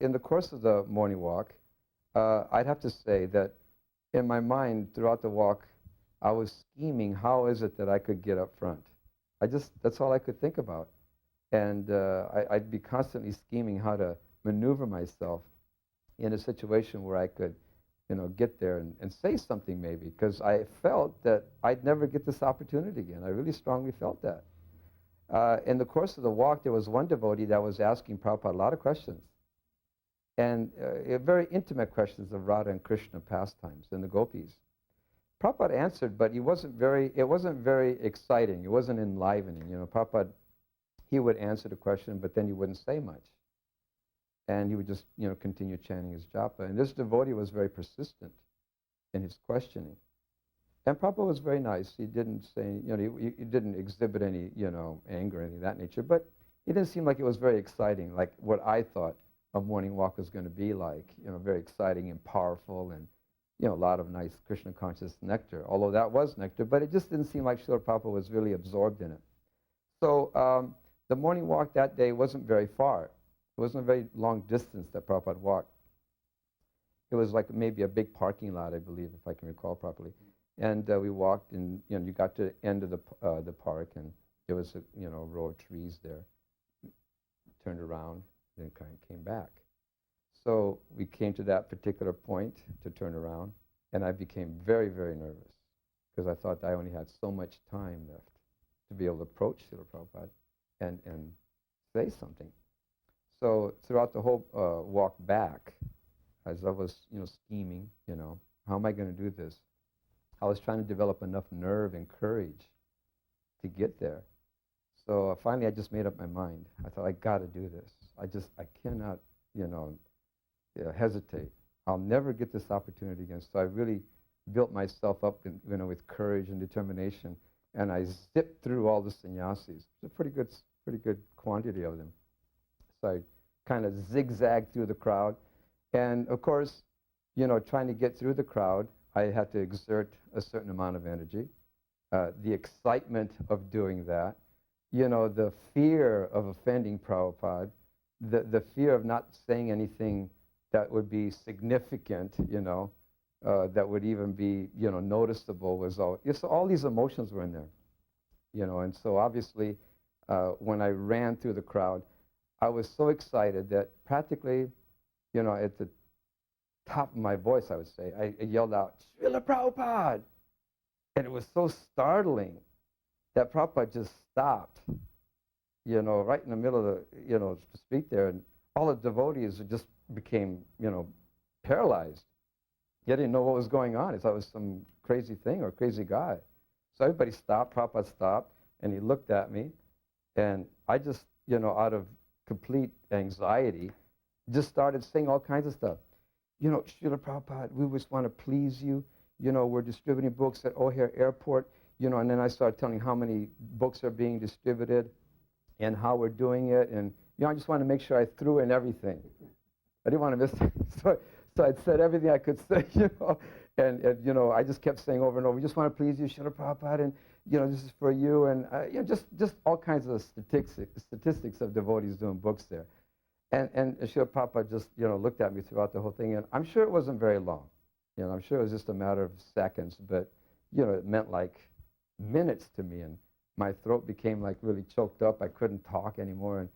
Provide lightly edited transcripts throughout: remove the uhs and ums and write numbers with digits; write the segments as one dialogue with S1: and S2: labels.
S1: in the course of the morning walk, I'd have to say that in my mind throughout the walk, I was scheming, how is it that I could get up front? That's all I could think about. And I'd be constantly scheming how to maneuver myself in a situation where I could, get there and say something maybe, because I felt that I'd never get this opportunity again. I really strongly felt that. In the course of the walk, there was one devotee that was asking Prabhupada a lot of questions, and very intimate questions of Radha and Krishna pastimes and the gopis. Prabhupada answered, but it wasn't very exciting. It wasn't enlivening. Prabhupada, he would answer the question, but then he wouldn't say much. And he would just, continue chanting his japa. And this devotee was very persistent in his questioning. And Prabhupada was very nice. He didn't say, he didn't exhibit any, anger or anything of that nature. But it didn't seem like it was very exciting, like what I thought a morning walk was going to be like, very exciting and powerful and, a lot of nice Krishna conscious nectar, although that was nectar, but it just didn't seem like Srila Prabhupada was really absorbed in it. So the morning walk that day wasn't very far. It wasn't a very long distance that Prabhupada walked. It was like maybe a big parking lot, I believe, if I can recall properly. And we walked, and you got to the end of the park, and there was a row of trees there. Turned around, then kind of came back. So we came to that particular point to turn around, and I became very, very nervous because I thought I only had so much time left to be able to approach Srila Prabhupada and say something. So throughout the whole walk back, as I was, scheming, how am I going to do this? I was trying to develop enough nerve and courage to get there. So finally, I just made up my mind. I thought, I got to do this. I cannot, hesitate. I'll never get this opportunity again. So I really built myself up, with courage and determination, and I zipped through all the sannyasis. It's a pretty good quantity of them. So I kind of zigzagged through the crowd, and of course, trying to get through the crowd, I had to exert a certain amount of energy. The excitement of doing that, the fear of offending Prabhupada, the fear of not saying anything that would be significant, that would even be, noticeable was all these emotions were in there, and so obviously when I ran through the crowd, I was so excited that practically, at the top of my voice, I would say, I yelled out, Srila Prabhupada! And it was so startling that Prabhupada just stopped, right in the middle of the, to speak there, and all the devotees just became, paralyzed. They didn't know what was going on. They thought it was some crazy thing or crazy guy. So everybody stopped, Prabhupada stopped, and he looked at me, and I just, out of complete anxiety, just started saying all kinds of stuff. Srila Prabhupada, we just want to please you. We're distributing books at O'Hare Airport, and then I started telling how many books are being distributed and how we're doing it. And, I just wanted to make sure I threw in everything. I didn't want to miss it. So I'd said everything I could say, and I just kept saying over and over, we just want to please you, Srila Prabhupada, and, this is for you, and, just all kinds of statistics of devotees doing books there. And Srila Prabhupada just, looked at me throughout the whole thing, and I'm sure it wasn't very long. I'm sure it was just a matter of seconds, but, it meant like minutes to me, and my throat became like really choked up. I couldn't talk anymore, and,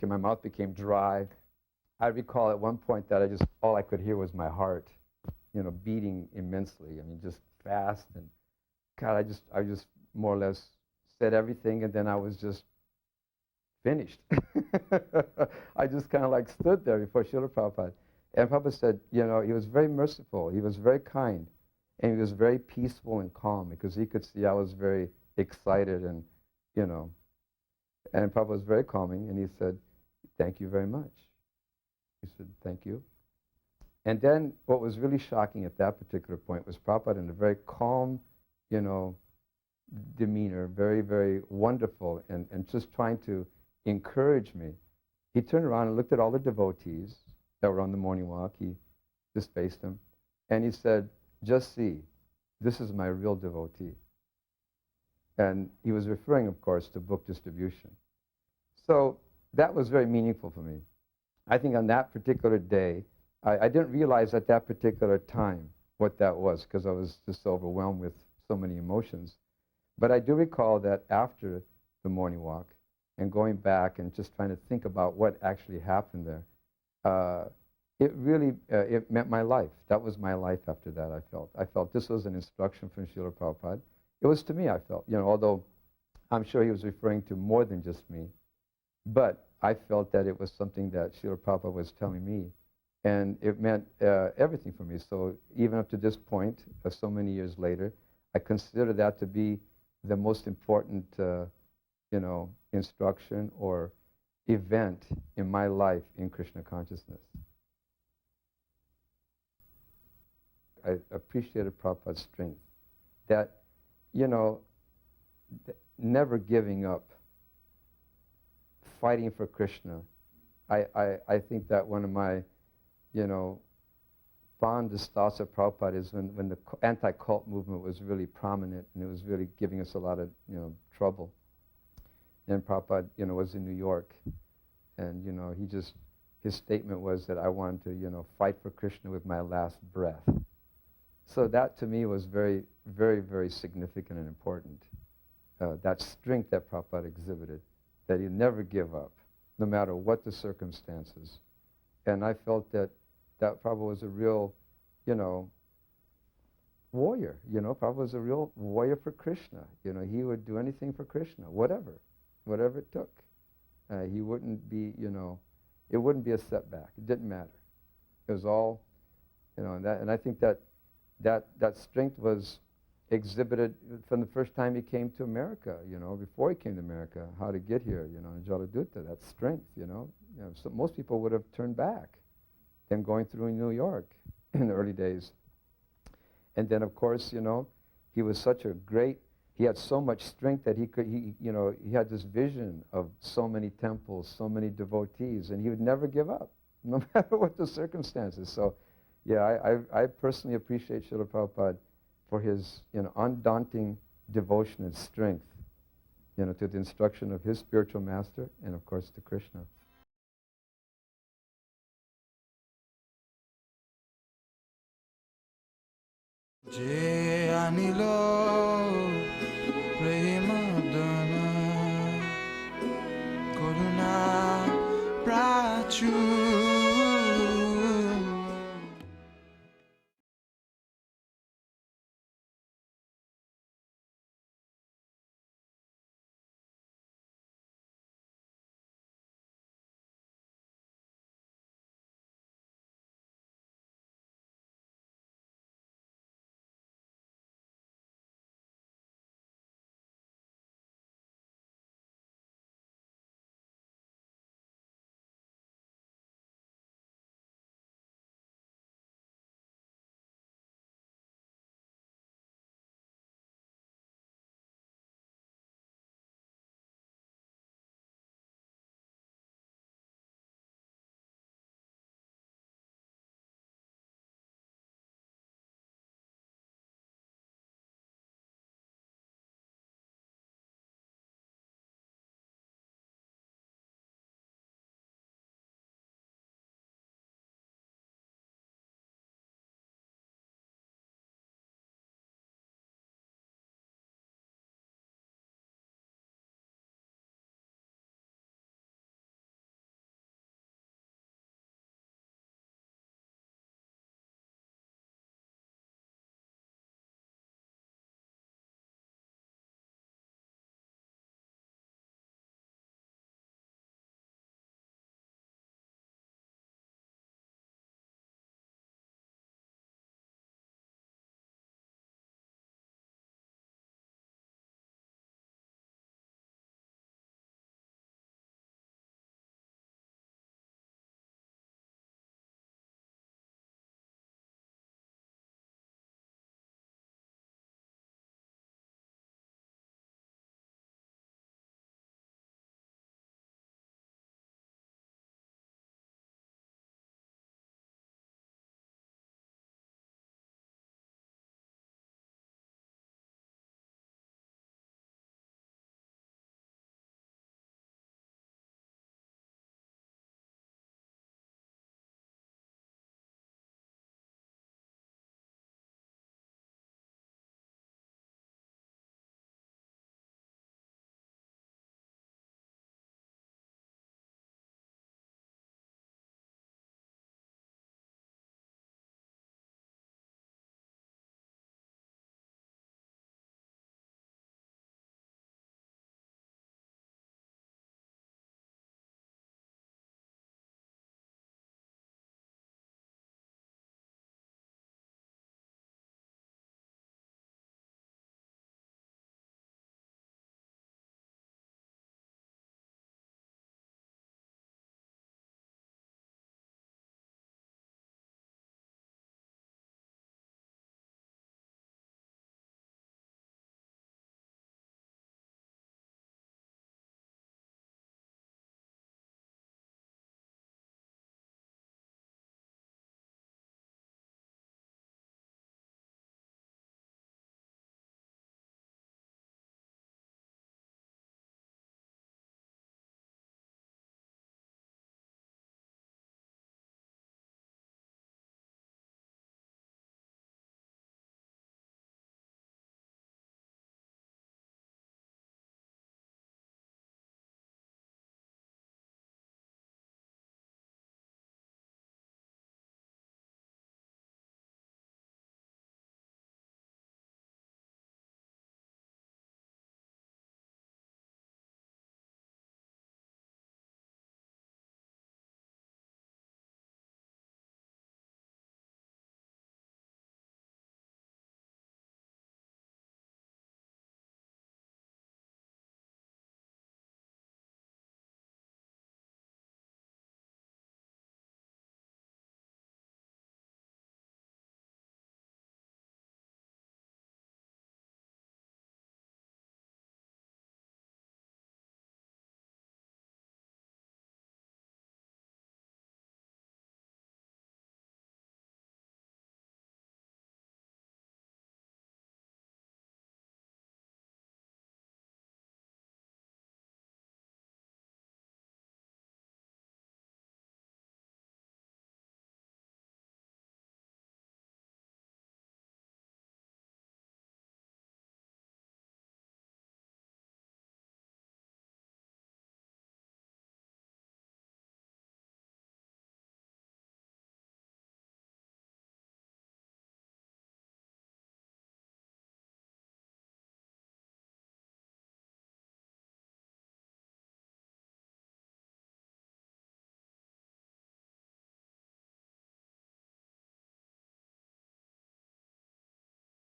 S1: my mouth became dry. I recall at one point that all I could hear was my heart, beating immensely. I mean, just fast, and God, I just more or less said everything, and then I was just finished. I just kind of like stood there before Srila Prabhupada. And Prabhupada said, he was very merciful, he was very kind, and he was very peaceful and calm because he could see I was very excited and, and Prabhupada was very calming, and he said, thank you very much. He said, thank you. And then what was really shocking at that particular point was Prabhupada in a very calm, demeanor, very, very wonderful, and just trying to encourage me. He turned around and looked at all the devotees that were on the morning walk. He just faced them, and he said, just see, this is my real devotee. And he was referring, of course, to book distribution. So that was very meaningful for me. I think on that particular day, I didn't realize at that particular time what that was because I was just overwhelmed with so many emotions. But I do recall that after the morning walk and going back and just trying to think about what actually happened there, it really it meant my life. That was my life after that, I felt this was an instruction from Srila Prabhupada. It was to me, I felt, although I'm sure he was referring to more than just me, but I felt that it was something that Srila Prabhupada was telling me, and it meant everything for me. So even up to this point, so many years later, I consider that to be the most important, instruction or event in my life in Krishna consciousness. I appreciated Prabhupada's strength, that, never giving up, fighting for Krishna. I think that one of my, fondest thoughts of Prabhupada is when the anti-cult movement was really prominent and it was really giving us a lot of, trouble. And Prabhupada, was in New York, and, his statement was that I wanted to, fight for Krishna with my last breath. So that to me was very, very, very significant and important. That strength that Prabhupada exhibited, that he never give up, no matter what the circumstances. And I felt that Prabhupada was a real, warrior. Prabhupada was a real warrior for Krishna. He would do anything for Krishna, whatever it took. He wouldn't be, it wouldn't be a setback. It didn't matter. It was all, and I think that strength was exhibited from the first time he came to America, before he came to America, how to get here, in Jaladutta, that strength, So most people would have turned back than going through in New York in the early days. And then, of course, he was such a great, he had so much strength that he had this vision of so many temples, so many devotees, and he would never give up, no matter what the circumstances. So, yeah, I personally appreciate Srila Prabhupada for his, undaunting devotion and strength, to the instruction of his spiritual master and, of course, to Krishna.
S2: Je anilo